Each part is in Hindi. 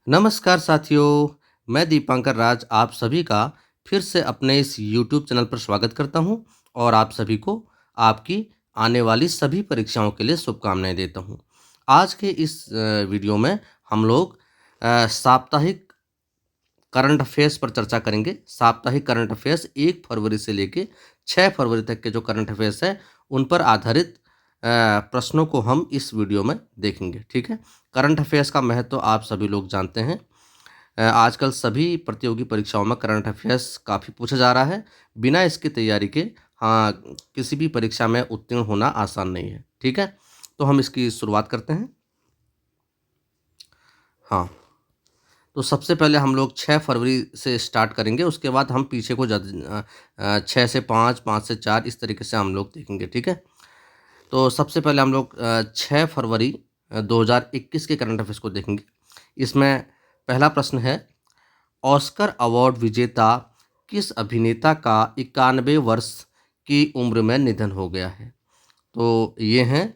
नमस्कार साथियों, मैं दीपांकर राज आप सभी का फिर से अपने इस YouTube चैनल पर स्वागत करता हूं और आप सभी को आपकी आने वाली सभी परीक्षाओं के लिए शुभकामनाएं देता हूं। आज के इस वीडियो में हम लोग साप्ताहिक करंट अफेयर्स पर चर्चा करेंगे। साप्ताहिक करंट अफेयर्स 1 फरवरी से लेके 6 फरवरी तक के जो करंट अफेयर्स हैं, उन पर आधारित प्रश्नों को हम इस वीडियो में देखेंगे, ठीक है? करंट अफेयर्स का महत्व तो आप सभी लोग जानते हैं। आजकल सभी प्रतियोगी परीक्षाओं में करंट अफेयर्स काफ़ी पूछा जा रहा है। बिना इसकी तैयारी के हाँ, किसी भी परीक्षा में उत्तीर्ण होना आसान नहीं है, ठीक है? तो हम इसकी शुरुआत करते हैं। हाँ, तो सबसे पहले हम लोग 6 फरवरी से स्टार्ट करेंगे, उसके बाद हम पीछे को 6 से 5, 5 से 4 इस तरीके से हम लोग देखेंगे, ठीक है? तो सबसे पहले हम लोग 6 फरवरी 2021 के करंट अफेयर्स को देखेंगे। इसमें पहला प्रश्न है, ऑस्कर अवार्ड विजेता किस अभिनेता का 91 वर्ष की उम्र में निधन हो गया है? तो ये हैं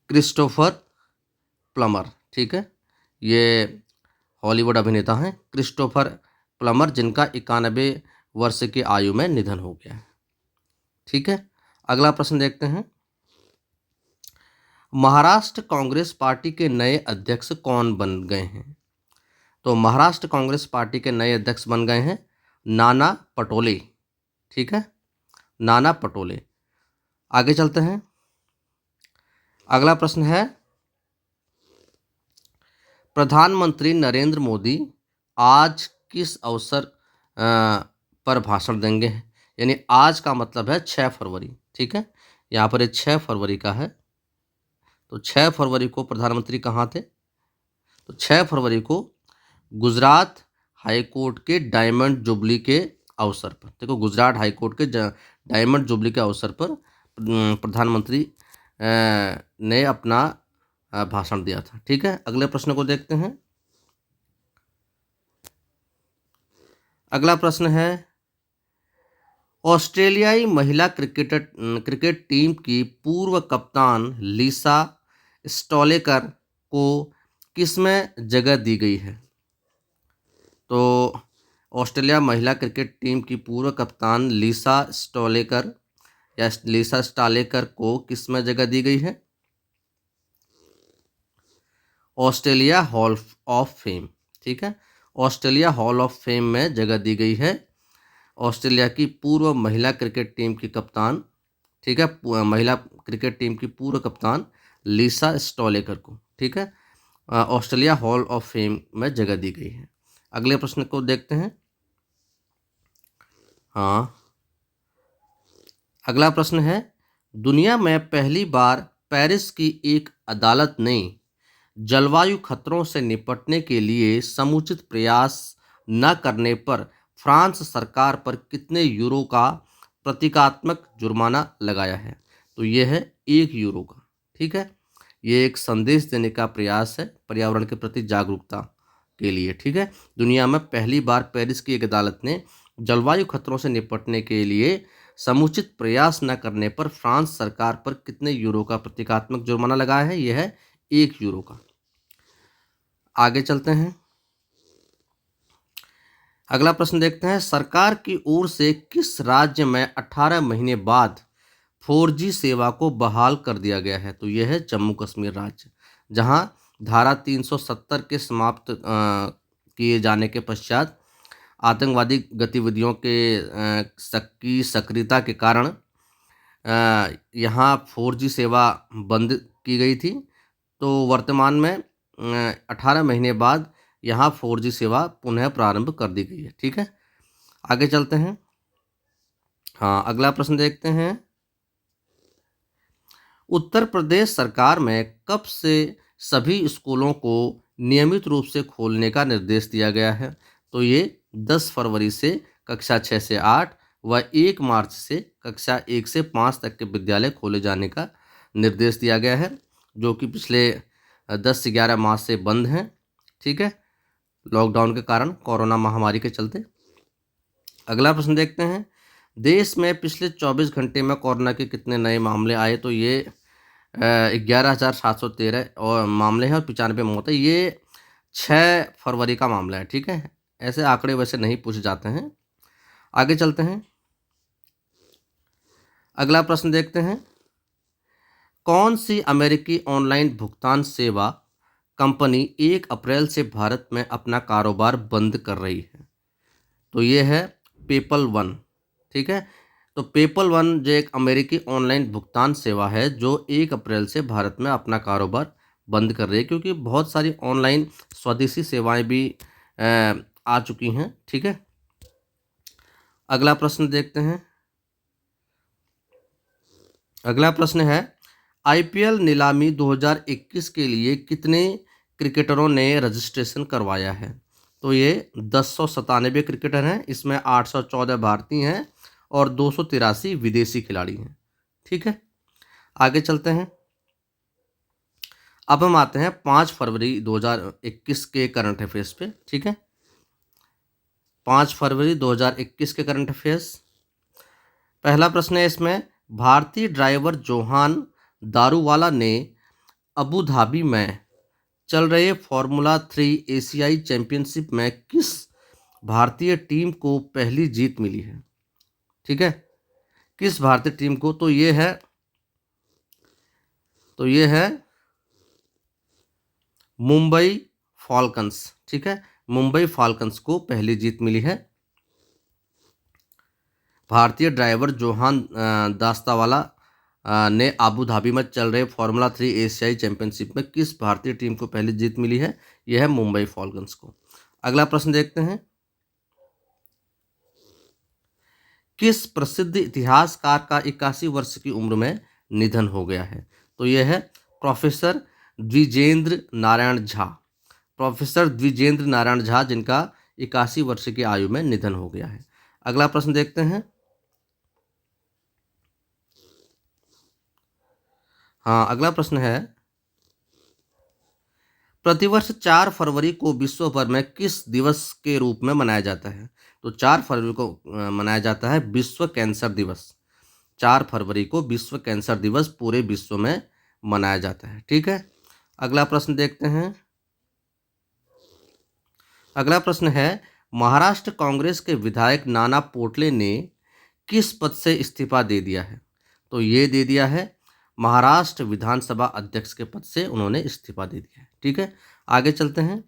क्रिस्टोफर प्लमर, ठीक है? ये हॉलीवुड अभिनेता हैं क्रिस्टोफर प्लमर, जिनका 91 वर्ष की आयु में निधन हो गया है, ठीक है? अगला प्रश्न देखते हैं, महाराष्ट्र कांग्रेस पार्टी के नए अध्यक्ष कौन बन गए हैं? तो महाराष्ट्र कांग्रेस पार्टी के नए अध्यक्ष बन गए हैं नाना पटोले, ठीक है? नाना पटोले। आगे चलते हैं। अगला प्रश्न है, प्रधानमंत्री नरेंद्र मोदी आज किस अवसर पर भाषण देंगे? यानी आज का मतलब है 6 फरवरी, ठीक है? यहाँ पर ये 6 फरवरी का है। तो 6 फरवरी को प्रधानमंत्री कहाँ थे? तो 6 फरवरी को गुजरात हाईकोर्ट के डायमंड जुबली के अवसर पर, देखो गुजरात हाईकोर्ट के डायमंड जुबली के अवसर पर प्रधानमंत्री ने अपना भाषण दिया था, ठीक है? अगले प्रश्न को देखते हैं। अगला प्रश्न है, ऑस्ट्रेलियाई महिला क्रिकेट टीम की पूर्व कप्तान लिसा स्टॉलेकर को किसमें जगह दी गई है? तो ऑस्ट्रेलिया महिला क्रिकेट टीम की पूर्व कप्तान लिसा स्टॉलेकर या लिसा स्टॉलेकर को किसमें जगह दी गई है? ऑस्ट्रेलिया हॉल ऑफ फेम, ठीक है? ऑस्ट्रेलिया हॉल ऑफ फेम में जगह दी गई है ऑस्ट्रेलिया की पूर्व महिला क्रिकेट टीम की कप्तान, ठीक है? महिला क्रिकेट टीम की पूर्व कप्तान लिसा स्टॉलेकर को, ठीक है? ऑस्ट्रेलिया हॉल ऑफ फेम में जगह दी गई है। अगले प्रश्न को देखते हैं। हाँ, अगला प्रश्न है, दुनिया में पहली बार पेरिस की एक अदालत ने जलवायु खतरों से निपटने के लिए समुचित प्रयास न करने पर फ्रांस सरकार पर कितने यूरो का प्रतीकात्मक जुर्माना लगाया है? तो यह है 1 यूरो का, ठीक है? ये एक संदेश देने का प्रयास है पर्यावरण के प्रति जागरूकता के लिए, ठीक है? दुनिया में पहली बार पेरिस की एक अदालत ने जलवायु खतरों से निपटने के लिए समुचित प्रयास न करने पर फ्रांस सरकार पर कितने यूरो का प्रतीकात्मक जुर्माना लगाया है? यह है 1 यूरो का। आगे चलते हैं। अगला प्रश्न देखते हैं, सरकार की ओर से किस राज्य में 18 महीने बाद 4G सेवा को बहाल कर दिया गया है? तो यह है जम्मू कश्मीर राज्य, जहां धारा 370 के समाप्त किए जाने के पश्चात आतंकवादी गतिविधियों के की सक्रियता के कारण यहाँ 4G सेवा बंद की गई थी। तो वर्तमान में 18 महीने बाद यहाँ 4G सेवा पुनः प्रारंभ कर दी गई है, ठीक है? आगे चलते हैं। हाँ, अगला प्रश्न देखते हैं, उत्तर प्रदेश सरकार में कब से सभी स्कूलों को नियमित रूप से खोलने का निर्देश दिया गया है? तो ये 10 फरवरी से कक्षा 6 से 8 व 1 मार्च से कक्षा 1 से 5 तक के विद्यालय खोले जाने का निर्देश दिया गया है, जो कि पिछले 10 से 11 मार्च से बंद हैं, ठीक है? लॉकडाउन के कारण, कोरोना महामारी के चलते। अगला प्रश्न देखते हैं, देश में पिछले 24 घंटे में कोरोना के कितने नए मामले आए? तो ये 11,713 और मामले हैं और 95 मौत है। ये 6 फरवरी का मामला है, ठीक है। ऐसे आंकड़े वैसे नहीं पूछे जाते हैं। आगे चलते हैं, अगला प्रश्न देखते हैं। कौन सी अमेरिकी ऑनलाइन भुगतान सेवा कंपनी 1 अप्रैल से भारत में अपना कारोबार बंद कर रही है? तो ये है पेपल वन, ठीक है। तो पेपल वन जो एक अमेरिकी ऑनलाइन भुगतान सेवा है जो 1 अप्रैल से भारत में अपना कारोबार बंद कर रही है, क्योंकि बहुत सारी ऑनलाइन स्वदेशी सेवाएं भी आ चुकी हैं, ठीक है। अगला प्रश्न देखते हैं। अगला प्रश्न है, आईपीएल नीलामी 2021 के लिए कितने क्रिकेटरों ने रजिस्ट्रेशन करवाया है? तो ये 1097 क्रिकेटर हैं, इसमें 814 भारतीय हैं और 283 विदेशी खिलाड़ी हैं, ठीक है। आगे चलते हैं, अब हम आते हैं 5 फरवरी 2021 के करंट अफेयर्स पे, ठीक है। 5 फरवरी 2021 के करंट अफेयर्स। पहला प्रश्न है इसमें, भारतीय ड्राइवर जोहान दारूवाला ने अबू धाबी में चल रहे फार्मूला 3 एशियाई चैंपियनशिप में किस भारतीय टीम को पहली जीत मिली है? ठीक है, किस भारतीय टीम को? तो ये है मुंबई फॉल्कन्स, ठीक है। मुंबई फॉल्कन्स को पहली जीत मिली है। भारतीय ड्राइवर जोहान दास्तावाला ने अबू धाबी में चल रहे फार्मूला 3 एशियाई चैंपियनशिप में किस भारतीय टीम को पहली जीत मिली है? यह है मुंबई फॉल्कन्स को। अगला प्रश्न देखते हैं, किस प्रसिद्ध इतिहासकार का 81 वर्ष की उम्र में निधन हो गया है? तो यह है प्रोफेसर द्विजेंद्र नारायण झा। प्रोफेसर द्विजेंद्र नारायण झा, जिनका 81 वर्ष की आयु में निधन हो गया है। अगला प्रश्न देखते हैं। हाँ, अगला प्रश्न है, प्रतिवर्ष 4 फरवरी को विश्व भर में किस दिवस के रूप में मनाया जाता है? तो 4 फरवरी को मनाया जाता है विश्व कैंसर दिवस। 4 फरवरी को विश्व कैंसर दिवस पूरे विश्व में मनाया जाता है, ठीक है। अगला प्रश्न देखते हैं। अगला प्रश्न है, महाराष्ट्र कांग्रेस के विधायक नाना पोटले ने किस पद से इस्तीफा दे दिया है? तो ये दे दिया है महाराष्ट्र विधानसभा अध्यक्ष के पद से उन्होंने इस्तीफा दे दिया है, ठीक है। आगे चलते हैं।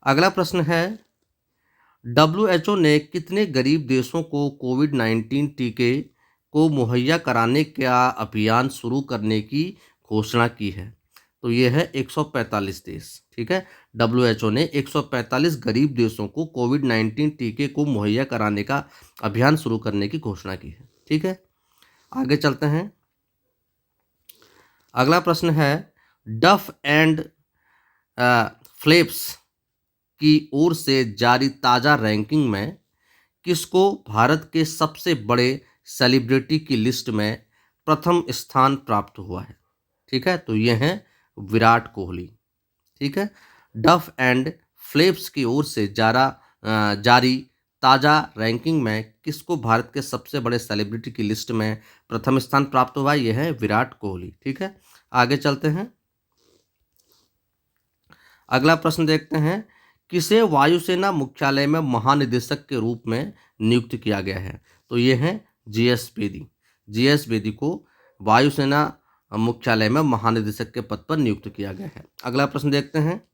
अगला प्रश्न है, WHO ने कितने गरीब देशों को कोविड-19 टीके को मुहैया कराने का अभियान शुरू करने की घोषणा की है? तो ये है 145 देश, ठीक है। WHO ने 145 गरीब देशों को कोविड-19 टीके को मुहैया कराने का अभियान शुरू करने की घोषणा की है, ठीक है। आगे चलते हैं। अगला प्रश्न है, डफ एंड फ्लिप्स की ओर से जारी ताज़ा रैंकिंग में किसको भारत के सबसे बड़े सेलिब्रिटी की लिस्ट में प्रथम स्थान प्राप्त हुआ है? ठीक है, तो ये हैं विराट कोहली, ठीक है। डफ एंड फ्लिप्स की ओर से जारी ताज़ा रैंकिंग में किसको भारत के सबसे बड़े सेलिब्रिटी की लिस्ट में प्रथम स्थान प्राप्त हुआ? यह है विराट कोहली, ठीक है। आगे चलते हैं। अगला प्रश्न देखते हैं, किसे वायुसेना मुख्यालय में महानिदेशक के रूप में नियुक्त किया गया है? तो ये हैं GS बेदी। GS बेदी को वायुसेना मुख्यालय में महानिदेशक के पद पर नियुक्त किया गया है। अगला प्रश्न देखते हैं,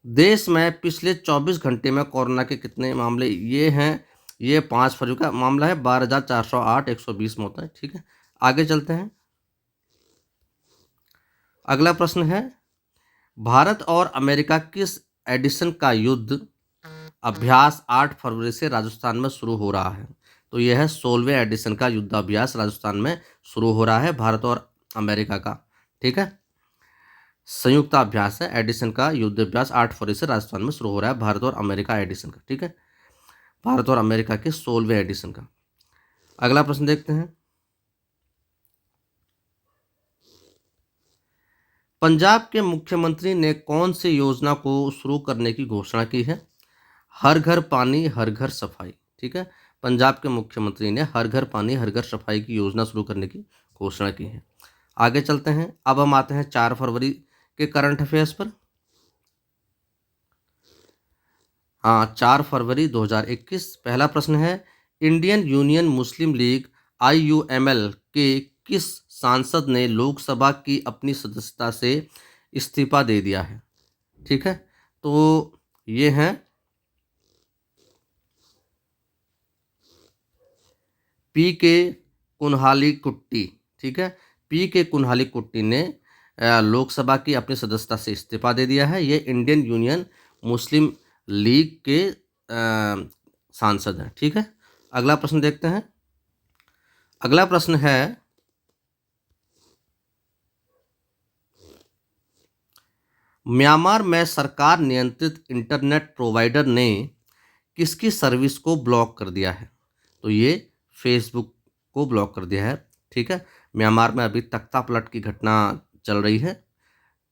देश में पिछले 24 घंटे में कोरोना के कितने मामले? ये 5 फरवरी का मामला है, 12,408, 120 मौत है, ठीक है। आगे चलते हैं। अगला प्रश्न है, भारत और अमेरिका किस एडिशन का युद्ध अभ्यास 8 फरवरी से राजस्थान में शुरू हो रहा है? तो यह है 16वें एडिशन का युद्धाभ्यास राजस्थान में शुरू हो रहा है, भारत और अमेरिका का, ठीक है। संयुक्त अभ्यास है, एडिशन का युद्धाभ्यास 8 फरवरी से राजस्थान में शुरू हो रहा है, भारत और अमेरिका एडिशन का, ठीक है। भारत और अमेरिका के 16वें एडिशन का। अगला प्रश्न देखते हैं, पंजाब के मुख्यमंत्री ने कौन सी योजना को शुरू करने की घोषणा की है? हर घर पानी हर घर सफाई, ठीक है। पंजाब के मुख्यमंत्री ने हर घर पानी हर घर सफाई की योजना शुरू करने की घोषणा की है। आगे चलते हैं। अब हम आते हैं 4 फरवरी के करंट अफेयर्स पर। हाँ, 4 फरवरी 2021। पहला प्रश्न है, इंडियन यूनियन मुस्लिम लीग IUML के किस सांसद ने लोकसभा की अपनी सदस्यता से इस्तीफा दे दिया है? ठीक है, तो ये हैं PK कुन्हाली कुट्टी। ठीक है, PK कुन्हाली कुट्टी ने लोकसभा की अपनी सदस्यता से इस्तीफा दे दिया है। ये इंडियन यूनियन मुस्लिम लीग के सांसद हैं। ठीक है, अगला प्रश्न देखते हैं। अगला प्रश्न है, म्यांमार में सरकार नियंत्रित इंटरनेट प्रोवाइडर ने किसकी सर्विस को ब्लॉक कर दिया है? तो ये फेसबुक को ब्लॉक कर दिया है। ठीक है, म्यांमार में अभी तख्तापलट की घटना चल रही है,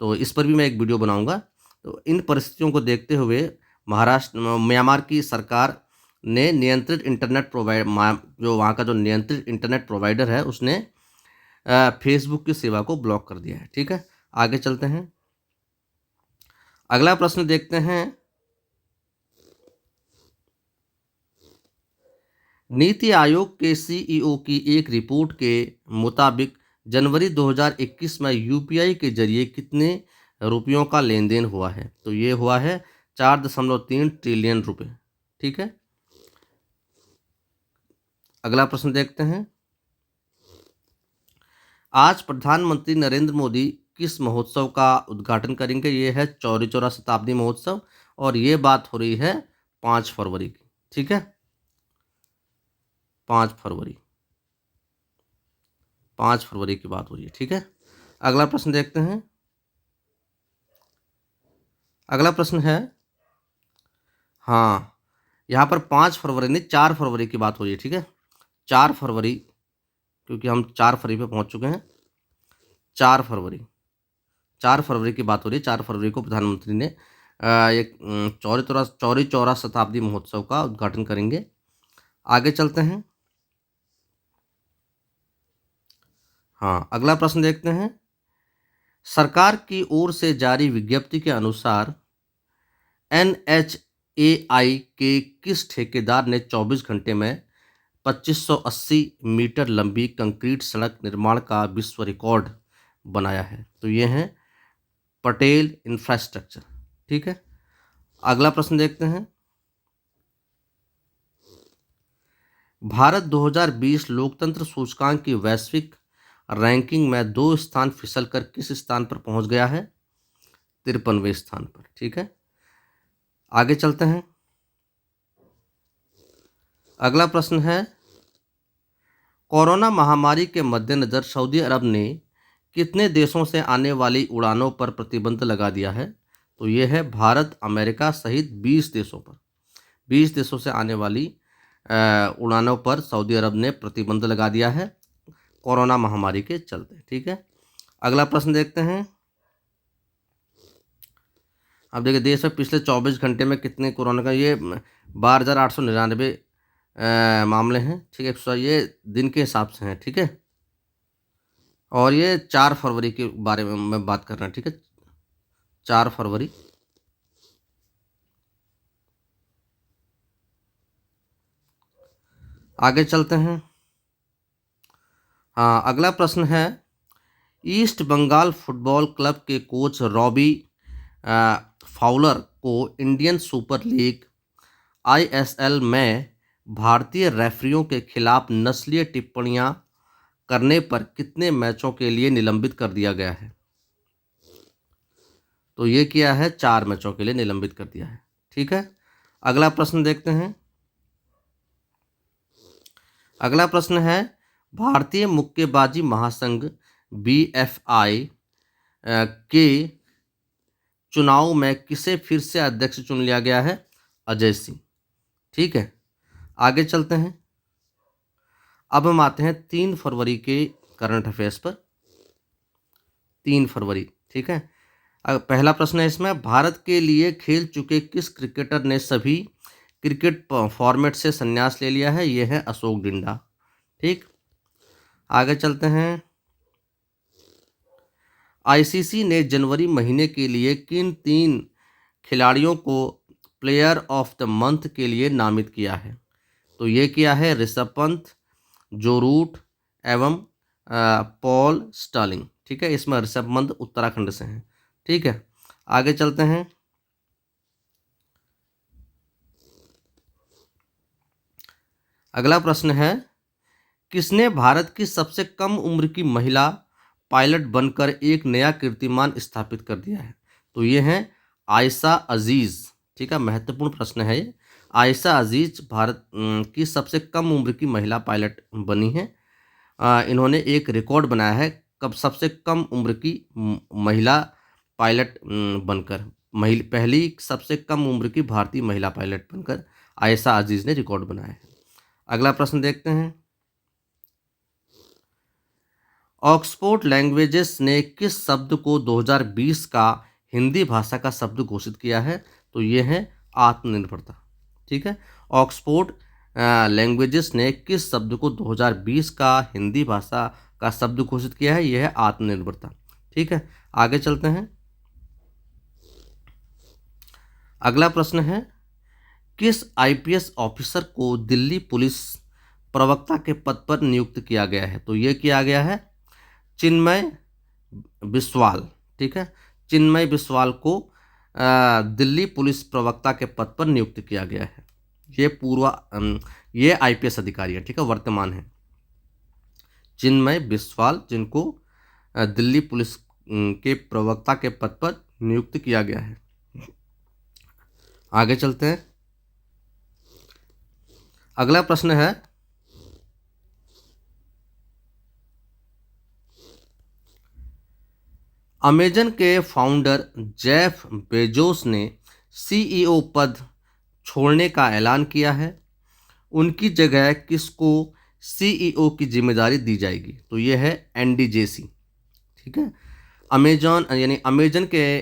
तो इस पर भी मैं एक वीडियो बनाऊंगा। तो इन परिस्थितियों को देखते हुए म्यांमार की सरकार ने नियंत्रित इंटरनेट जो वहाँ का जो नियंत्रित इंटरनेट प्रोवाइडर है उसने फेसबुक की सेवा को ब्लॉक कर दिया है। ठीक है, आगे चलते हैं। अगला प्रश्न देखते हैं। नीति आयोग के CEO की एक रिपोर्ट के मुताबिक जनवरी 2021 में UPI के जरिए कितने रुपयों का लेन देन हुआ है? तो ये हुआ है 4.3 ट्रिलियन रुपए। ठीक है, अगला प्रश्न देखते हैं। आज प्रधानमंत्री नरेंद्र मोदी किस महोत्सव का उद्घाटन करेंगे? ये है चौरी चौरा शताब्दी महोत्सव, और ये बात हो रही है 5 फरवरी की। ठीक है, 5 फरवरी, 5 फरवरी की बात हो रही है। ठीक है, अगला प्रश्न देखते हैं। अगला प्रश्न है, हाँ, यहाँ पर 5 फरवरी नहीं 4 फरवरी की बात हो रही है। ठीक है, 4 फरवरी, क्योंकि हम 4 फरवरी पे पहुँच चुके हैं। 4 फरवरी, 4 फरवरी की बात हो रही है। 4 फरवरी को प्रधानमंत्री ने एक चौरी चौरा शताब्दी महोत्सव का उद्घाटन करेंगे। आगे चलते हैं। हाँ, अगला प्रश्न देखते हैं। सरकार की ओर से जारी विज्ञप्ति के अनुसार NHAI के किस ठेकेदार ने 24 घंटे में 2580 मीटर लंबी कंक्रीट सड़क निर्माण का विश्व रिकॉर्ड बनाया है? तो ये हैं पटेल इंफ्रास्ट्रक्चर। ठीक है, अगला प्रश्न देखते हैं। भारत 2020 लोकतंत्र सूचकांक की वैश्विक रैंकिंग में 2 स्थान फिसलकर किस स्थान पर पहुंच गया है? 53वें स्थान पर। ठीक है, आगे चलते हैं। अगला प्रश्न है, कोरोना महामारी के मद्देनज़र सऊदी अरब ने कितने देशों से आने वाली उड़ानों पर प्रतिबंध लगा दिया है? तो ये है भारत, अमेरिका सहित 20 देशों पर। 20 देशों से आने वाली उड़ानों पर सऊदी अरब ने प्रतिबंध लगा दिया है कोरोना महामारी के चलते। ठीक है, अगला प्रश्न देखते हैं। अब देखिए, देश में पिछले 24 घंटे में कितने कोरोना का, ये 12,899 मामले हैं। ठीक है, ये दिन के हिसाब से हैं। ठीक है, और ये 4 फरवरी के बारे में मैं बात कर रहा हूँ। ठीक है, 4 फरवरी। आगे चलते हैं। हाँ, अगला प्रश्न है, ईस्ट बंगाल फुटबॉल क्लब के कोच रॉबी फाउलर को इंडियन सुपर लीग ISL में भारतीय रेफरियों के खिलाफ नस्लीय टिप्पणियां करने पर कितने मैचों के लिए निलंबित कर दिया गया है? तो ये किया है 4 मैचों के लिए निलंबित कर दिया है। ठीक है, अगला प्रश्न देखते हैं। अगला प्रश्न है, भारतीय मुक्केबाजी महासंघ BFI के चुनाव में किसे फिर से अध्यक्ष चुन लिया गया है? अजय सिंह। ठीक है, आगे चलते हैं। अब हम आते हैं 3 फरवरी के करंट अफेयर्स पर। 3 फरवरी। ठीक है, पहला प्रश्न है इसमें, भारत के लिए खेल चुके किस क्रिकेटर ने सभी क्रिकेट फॉर्मेट से संन्यास ले लिया है, ये है अशोक डिंडा। ठीक, आगे चलते हैं। आईसीसी ने जनवरी महीने के लिए किन 3 खिलाड़ियों को प्लेयर ऑफ द मंथ के लिए नामित किया है? तो ये किया है ऋषभ पंत, जो रूट एवं पॉल स्टार्लिंग। ठीक है, इसमें ऋषभ पंत उत्तराखंड से हैं। ठीक है, आगे चलते हैं। अगला प्रश्न है, किसने भारत की सबसे कम उम्र की महिला पायलट बनकर एक नया कीर्तिमान स्थापित कर दिया है? तो ये है आयशा अजीज। ठीक है, महत्वपूर्ण प्रश्न है ये। आयशा अजीज भारत की सबसे कम उम्र की महिला पायलट बनी है। इन्होंने एक रिकॉर्ड बनाया है, कब सबसे कम उम्र की महिला पायलट बनकर, पहली सबसे कम उम्र की भारतीय महिला पायलट बनकर आयशा अजीज ने रिकॉर्ड बनाया है। अगला प्रश्न देखते हैं। ऑक्सफोर्ड लैंग्वेजेस ने किस शब्द को 2020 का हिंदी भाषा का शब्द घोषित किया है? तो ये है आत्मनिर्भरता। ठीक है, ऑक्सफोर्ड लैंग्वेजेस ने किस शब्द को 2020 का हिंदी भाषा का शब्द घोषित किया है? यह है आत्मनिर्भरता। ठीक है, आगे चलते हैं। अगला प्रश्न है, किस आईपीएस ऑफिसर को दिल्ली पुलिस प्रवक्ता के पद पर नियुक्त किया गया है? तो ये किया गया है चिन्मय बिस्वाल। ठीक है, चिन्मय बिस्वाल को दिल्ली पुलिस प्रवक्ता के पद पर नियुक्त किया गया है। ये आईपीएस अधिकारी है। ठीक है, वर्तमान है चिन्मय बिस्वाल, जिनको दिल्ली पुलिस के प्रवक्ता के पद पर नियुक्त किया गया है। आगे चलते हैं। अगला प्रश्न है, अमेजन के फाउंडर जेफ बेजोस ने सीईओ पद छोड़ने का ऐलान किया है। उनकी जगह किसको सीईओ की जिम्मेदारी दी जाएगी? तो ये है एंडी जेसी। ठीक है, अमेजॉन यानी अमेजन के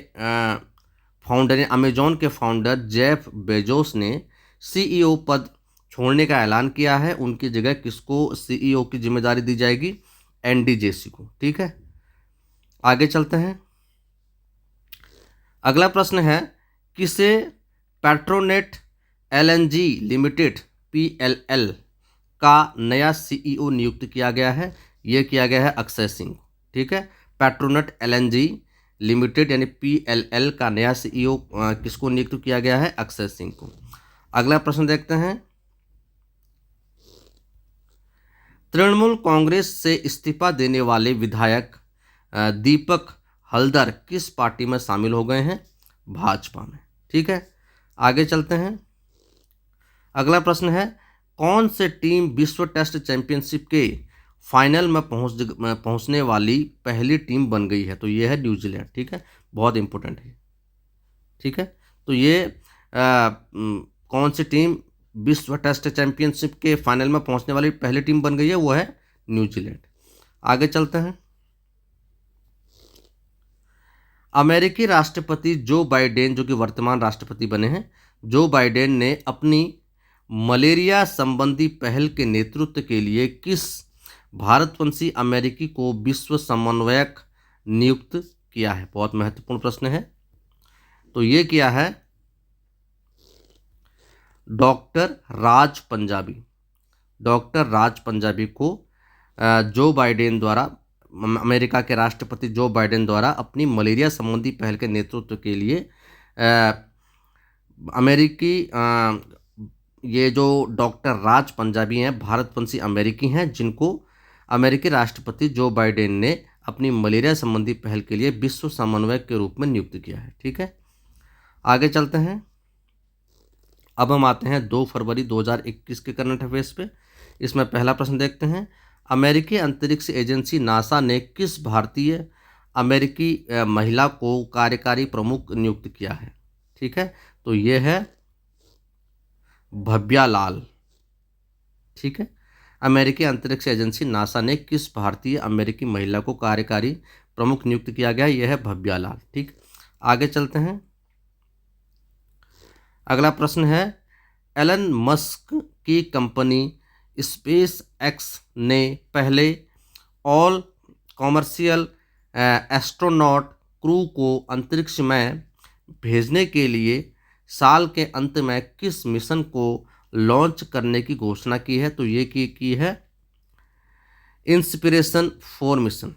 अमेजॉन के फाउंडर जेफ बेजोस ने सीईओ पद छोड़ने का ऐलान किया है। उनकी जगह किसको सीईओ की जिम्मेदारी दी जाएगी? एंडी जेसी को। ठीक है, आगे चलते हैं। अगला प्रश्न है, किसे पेट्रोनेट एलएनजी लिमिटेड पीएलएल का नया सीईओ नियुक्त किया गया है? यह किया गया है अक्षय सिंह। ठीक है, पेट्रोनेट एलएनजी लिमिटेड यानी पीएलएल का नया सीईओ किसको नियुक्त किया गया है? अक्षय सिंह को। अगला प्रश्न देखते हैं। तृणमूल कांग्रेस से इस्तीफा देने वाले विधायक दीपक हल्दर किस पार्टी में शामिल हो गए हैं? भाजपा में। ठीक है, आगे चलते हैं। अगला प्रश्न है, कौन से टीम विश्व टेस्ट चैंपियनशिप के फाइनल में पहुंचने वाली पहली टीम बन गई है? तो ये है न्यूजीलैंड। ठीक है, बहुत इंपॉर्टेंट है। ठीक है, तो ये कौन सी टीम विश्व टेस्ट चैंपियनशिप के फाइनल में पहुंचने वाली पहली टीम बन गई है? वो है न्यूजीलैंड। आगे चलते हैं। अमेरिकी राष्ट्रपति जो बाइडेन, जो कि वर्तमान राष्ट्रपति बने हैं, जो बाइडेन ने अपनी मलेरिया संबंधी पहल के नेतृत्व के लिए किस भारतवंशी अमेरिकी को विश्व समन्वयक नियुक्त किया है? बहुत महत्वपूर्ण प्रश्न है। तो ये किया है डॉक्टर राज पंजाबी। डॉक्टर राज पंजाबी को जो बाइडेन द्वारा, अमेरिका के राष्ट्रपति जो बाइडेन द्वारा अपनी मलेरिया संबंधी पहल के नेतृत्व के लिए अमेरिकी ये जो डॉक्टर राज पंजाबी हैं, भारतवंशी अमेरिकी हैं, जिनको अमेरिकी राष्ट्रपति जो बाइडेन ने अपनी मलेरिया संबंधी पहल के लिए विश्व समन्वयक के रूप में नियुक्त किया है। ठीक है, आगे चलते हैं। अब हम आते हैं 2 फरवरी 2021 के करंट अफेयर्स पे। इसमें पहला प्रश्न देखते हैं, अमेरिकी अंतरिक्ष एजेंसी नासा ने किस भारतीय अमेरिकी महिला को कार्यकारी प्रमुख नियुक्त किया है? ठीक है, तो ये है भव्या लाल। ठीक है, अमेरिकी अंतरिक्ष एजेंसी नासा ने किस भारतीय अमेरिकी महिला को कार्यकारी प्रमुख नियुक्त किया गया? यह है भव्या लाल। ठीक, आगे चलते हैं। अगला प्रश्न है, एलन मस्क की कंपनी स्पेस एक्स ने पहले ऑल कॉमर्शियल एस्ट्रोनॉट क्रू को अंतरिक्ष में भेजने के लिए साल के अंत में किस मिशन को लॉन्च करने की घोषणा की है? तो ये की है इंस्पिरेशन 4 मिशन।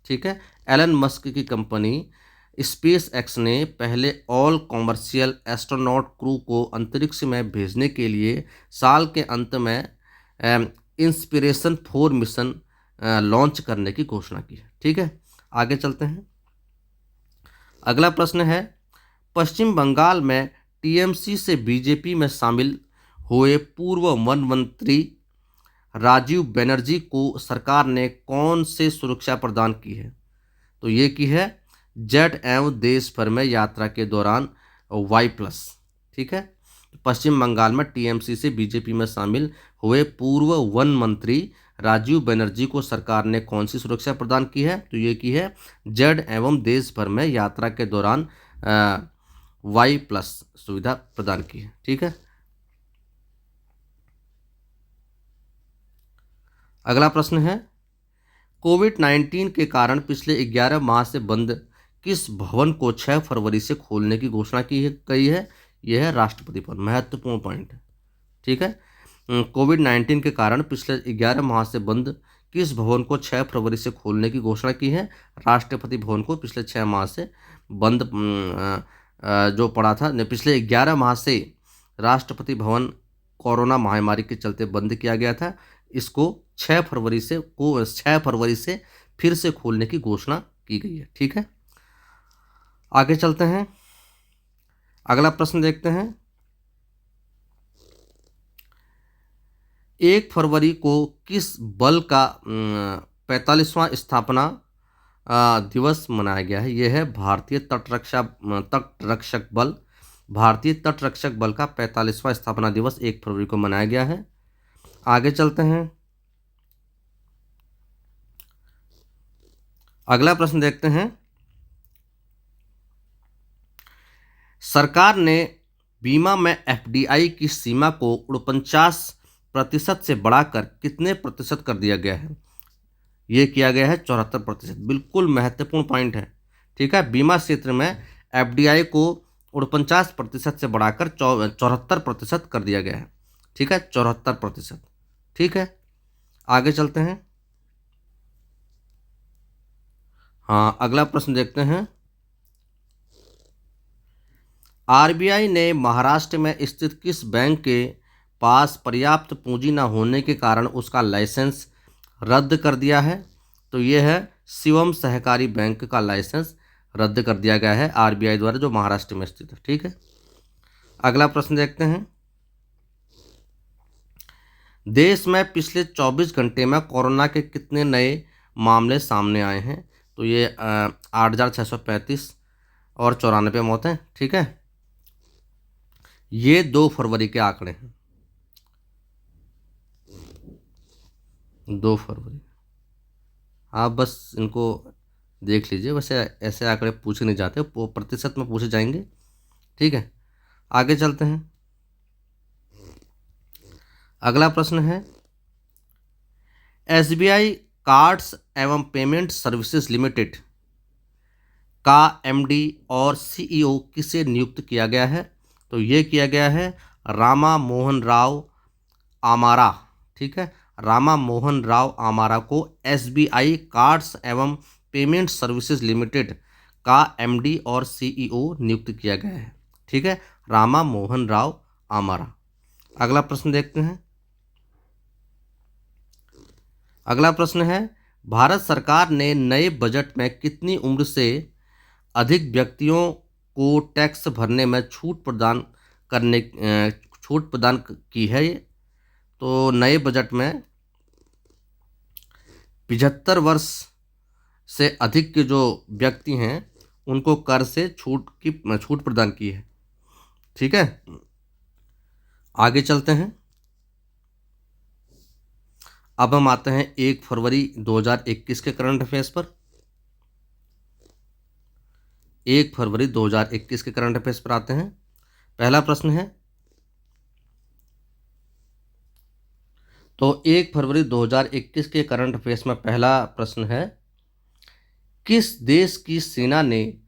ठीक है, एलन मस्क की कंपनी स्पेस एक्स ने पहले ऑल कॉमर्शियल एस्ट्रोनॉट क्रू को अंतरिक्ष में भेजने के लिए साल के अंत में इंस्पिरेशन 4 मिशन लॉन्च करने की घोषणा की है। ठीक है, आगे चलते हैं। अगला प्रश्न है, पश्चिम बंगाल में टीएमसी से बीजेपी में शामिल हुए पूर्व वन मंत्री राजीव बनर्जी को सरकार ने कौन से सुरक्षा प्रदान की है? तो ये की है जेट एवं देश भर में यात्रा के दौरान Y+। ठीक है, पश्चिम बंगाल में टीएमसी से बीजेपी में शामिल हुए पूर्व वन मंत्री राजीव बनर्जी को सरकार ने कौन सी सुरक्षा प्रदान की है? तो ये की है जेड एवं देश भर में यात्रा के दौरान Y+ सुविधा प्रदान की है। ठीक है, अगला प्रश्न है, कोविड-19 के कारण पिछले 11 माह से बंद किस भवन को 6 फरवरी से खोलने की घोषणा गई है? यह है राष्ट्रपति भवन। महत्वपूर्ण पॉइंट है। ठीक है, कोविड-19 के कारण पिछले 11 माह से बंद किस भवन को 6 फरवरी से खोलने की घोषणा की है? राष्ट्रपति भवन को पिछले 6 माह से बंद जो पड़ा था, पिछले 11 माह से राष्ट्रपति भवन कोरोना महामारी के चलते बंद किया गया था। इसको 6 फरवरी से फिर से खोलने की घोषणा की गई है। ठीक है, आगे चलते हैं। अगला प्रश्न देखते हैं, 1 फरवरी को किस बल का 45वां स्थापना दिवस मनाया गया है? यह है भारतीय तटरक्षक बल। भारतीय तटरक्षक बल का 45वां स्थापना दिवस 1 फरवरी को मनाया गया है। आगे चलते हैं। अगला प्रश्न देखते हैं, सरकार ने बीमा में एफडीआई की सीमा को 49% से बढ़ाकर कितने प्रतिशत कर दिया गया है? यह किया गया है 74%। बिल्कुल महत्वपूर्ण पॉइंट है। ठीक है, बीमा क्षेत्र में एफडीआई को 49% से बढ़ाकर 74% कर दिया गया है। ठीक है, 74%। ठीक है, आगे चलते हैं। हाँ, अगला प्रश्न देखते हैं, आरबीआई ने महाराष्ट्र में स्थित किस बैंक के पास पर्याप्त पूंजी न होने के कारण उसका लाइसेंस रद्द कर दिया है? तो यह है शिवम सहकारी बैंक का लाइसेंस रद्द कर दिया गया है आरबीआई द्वारा, जो महाराष्ट्र में स्थित है। ठीक है, अगला प्रश्न देखते हैं, देश में पिछले 24 घंटे में कोरोना के कितने नए मामले सामने आए हैं? तो ये 8,635 और 94 मौतें। ठीक है, ये 2 फरवरी के आंकड़े हैं। 2 फरवरी, आप बस इनको देख लीजिए। वैसे ऐसे आंकड़े पूछे नहीं जाते, वो प्रतिशत में पूछे जाएंगे। ठीक है, आगे चलते हैं। अगला प्रश्न है, एसबीआई कार्ड्स एवं पेमेंट सर्विसेज लिमिटेड का एमडी और सीईओ किसे नियुक्त किया गया है? तो ये किया गया है रामा मोहन राव आमारा। ठीक है, रामा मोहन राव आमारा को एसबीआई कार्ड्स एवं पेमेंट सर्विसेज लिमिटेड का एमडी और सीईओ नियुक्त किया गया है। ठीक है, रामा मोहन राव आमारा। अगला प्रश्न देखते हैं। अगला प्रश्न है, भारत सरकार ने नए बजट में कितनी उम्र से अधिक व्यक्तियों को टैक्स भरने में छूट प्रदान की है? तो नए बजट में 75 वर्ष से अधिक के जो व्यक्ति हैं उनको कर से छूट प्रदान की है। ठीक है, आगे चलते हैं। अब हम आते हैं 1 फरवरी 2021 के करंट अफेयर्स पर। 1 फरवरी 2021 के करंट अफेयर्स पर आते हैं। पहला प्रश्न है, तो 1 फरवरी 2021 के करंट अफेयर्स में पहला प्रश्न है, किस देश की सेना ने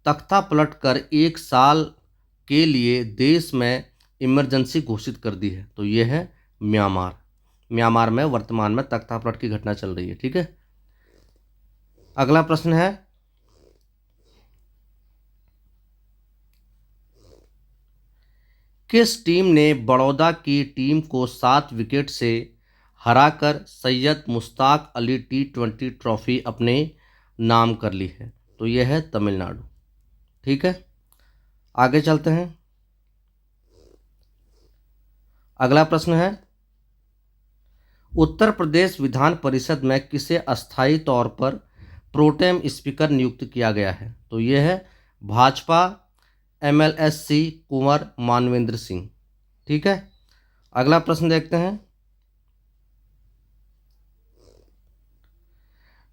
तख्ता पलटकर 1 साल के लिए देश में इमरजेंसी घोषित कर दी है? तो ये है म्यांमार। म्यांमार में वर्तमान में तख्ता पलट की घटना चल रही है। ठीक है, अगला प्रश्न है, किस टीम ने बड़ौदा की टीम को 7 विकेट से हराकर सैयद मुश्ताक अली T20 ट्रॉफी अपने नाम कर ली है? तो यह है तमिलनाडु। ठीक है, आगे चलते हैं। अगला प्रश्न है, उत्तर प्रदेश विधान परिषद में किसे अस्थायी तौर पर प्रोटेम स्पीकर नियुक्त किया गया है? तो यह है भाजपा MLSC कुंवर मानवेंद्र सिंह। ठीक है, अगला प्रश्न देखते हैं,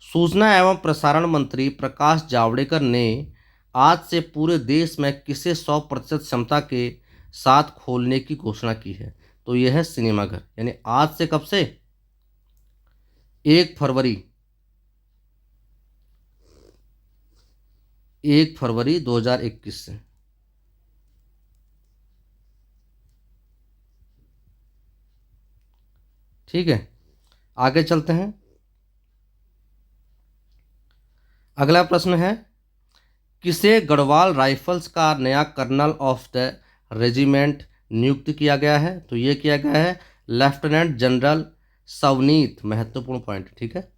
सूचना एवं प्रसारण मंत्री प्रकाश जावड़ेकर ने आज से पूरे देश में किसे 100% क्षमता के साथ खोलने की घोषणा की है? तो यह है सिनेमाघर। यानी आज से कब से? 1 फरवरी 2021 से। ठीक है, आगे चलते हैं। अगला प्रश्न है, किसे गढ़वाल राइफल्स का नया कर्नल ऑफ द रेजिमेंट नियुक्त किया गया है? तो ये किया गया है लेफ्टिनेंट जनरल सवनीत। महत्वपूर्ण पॉइंट। ठीक है,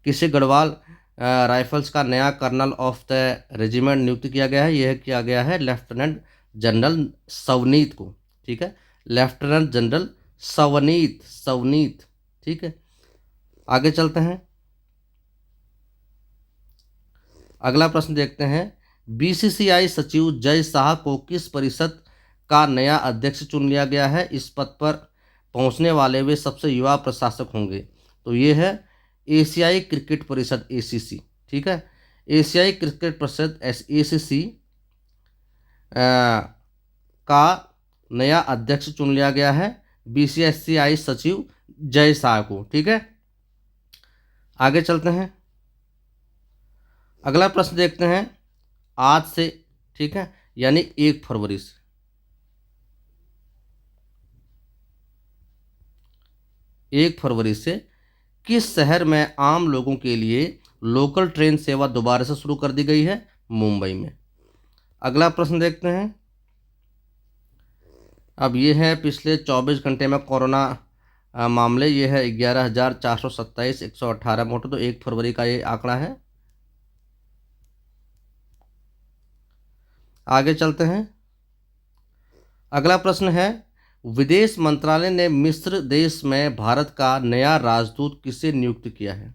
किसे गढ़वाल राइफल्स का नया कर्नल ऑफ द रेजिमेंट नियुक्त किया गया है? यह किया गया है लेफ्टिनेंट जनरल सवनीत को। ठीक है, लेफ्टिनेंट जनरल सवनीत। ठीक है, आगे चलते हैं। अगला प्रश्न देखते हैं, BCCI सचिव जय शाह को किस परिषद का नया अध्यक्ष चुन लिया गया है? इस पद पर पहुंचने वाले वे सबसे युवा प्रशासक होंगे। तो ये है एशियाई क्रिकेट परिषद ACC। ठीक है, एशियाई क्रिकेट परिषद ACC का नया अध्यक्ष चुन लिया गया है BCCI सचिव जय शाह को। ठीक है, आगे चलते हैं। अगला प्रश्न देखते हैं, आज से, ठीक है, यानी 1 फरवरी से, 1 फरवरी से किस शहर में आम लोगों के लिए लोकल ट्रेन सेवा दोबारा से शुरू कर दी गई है? मुंबई में। अगला प्रश्न देखते हैं, अब ये है पिछले 24 घंटे में कोरोना मामले। ये है 11,427, 118 मोटर। तो 1 फरवरी का ये आंकड़ा है। आगे चलते हैं। अगला प्रश्न है, विदेश मंत्रालय ने मिस्र देश में भारत का नया राजदूत किसे नियुक्त किया है?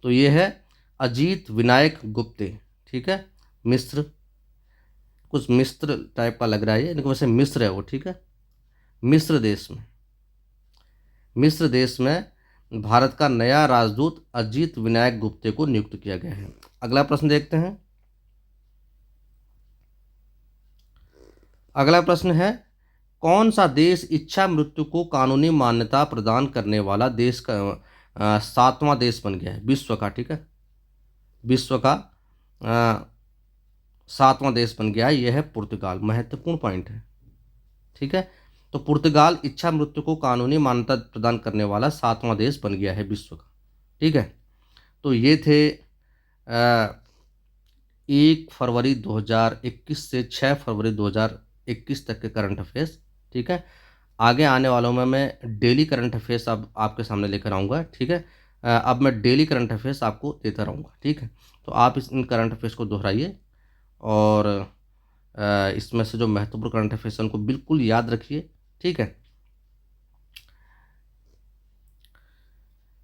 तो ये है अजीत विनायक गुप्ते। ठीक है, मिस्र, कुछ मिस्र टाइप का लग रहा है, इनको वैसे मिस्र है वो। ठीक है, मिस्र देश में भारत का नया राजदूत अजीत विनायक गुप्ते को नियुक्त किया गया है। अगला प्रश्न देखते हैं। अगला प्रश्न है, कौन सा देश इच्छा मृत्यु को कानूनी मान्यता प्रदान करने वाला देश का 7वां देश बन गया है विश्व का? ठीक है, विश्व का 7वां देश बन गया है। यह है पुर्तगाल। महत्वपूर्ण पॉइंट है। ठीक है, तो पुर्तगाल इच्छा मृत्यु को कानूनी मान्यता प्रदान करने वाला 7वां देश बन गया है विश्व का। ठीक है, तो ये थे 1 फरवरी 2021 से 6 फरवरी 2021 तक के करंट अफेयर्स। ठीक है, आगे आने वालों में मैं डेली करंट अफेयर्स अब आपके सामने लेकर आऊँगा। ठीक है, अब मैं डेली करंट अफेयर्स आपको देता रहूँगा। ठीक है, तो आप इन करंट अफेयर्स को दोहराइए और इसमें से जो महत्वपूर्ण करंट अफेयर्स हैं उनको बिल्कुल याद रखिए। ठीक है,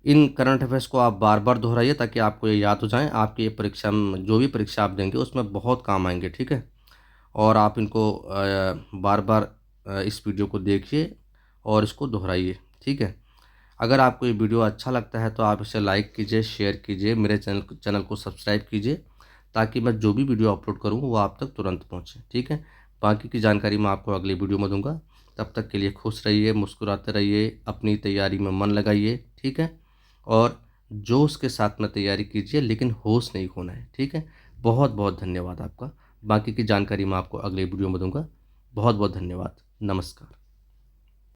इन करंट अफेयर्स को आप बार बार दोहराइए ताकि आपको ये याद हो जाएं। आपकी ये परीक्षा में, जो भी परीक्षा आप देंगे उसमें बहुत काम आएंगे। ठीक है, और आप इनको बार बार इस वीडियो को देखिए और इसको दोहराइए। ठीक है, अगर आपको ये वीडियो अच्छा लगता है तो आप इसे लाइक कीजिए, शेयर कीजिए, मेरे चैनल को सब्सक्राइब कीजिए ताकि मैं जो भी वीडियो अपलोड करूँ वो आप तक तुरंत पहुँचे। ठीक है, बाकी की जानकारी मैं आपको अगले वीडियो में दूंगा। तब तक के लिए खुश रहिए, मुस्कुराते रहिए, अपनी तैयारी में मन लगाइए, ठीक है? और जोश के साथ में तैयारी कीजिए, लेकिन होश नहीं खोना है, ठीक है? बहुत बहुत धन्यवाद आपका। बाकी की जानकारी मैं आपको अगले वीडियो में दूंगा। बहुत बहुत धन्यवाद। नमस्कार।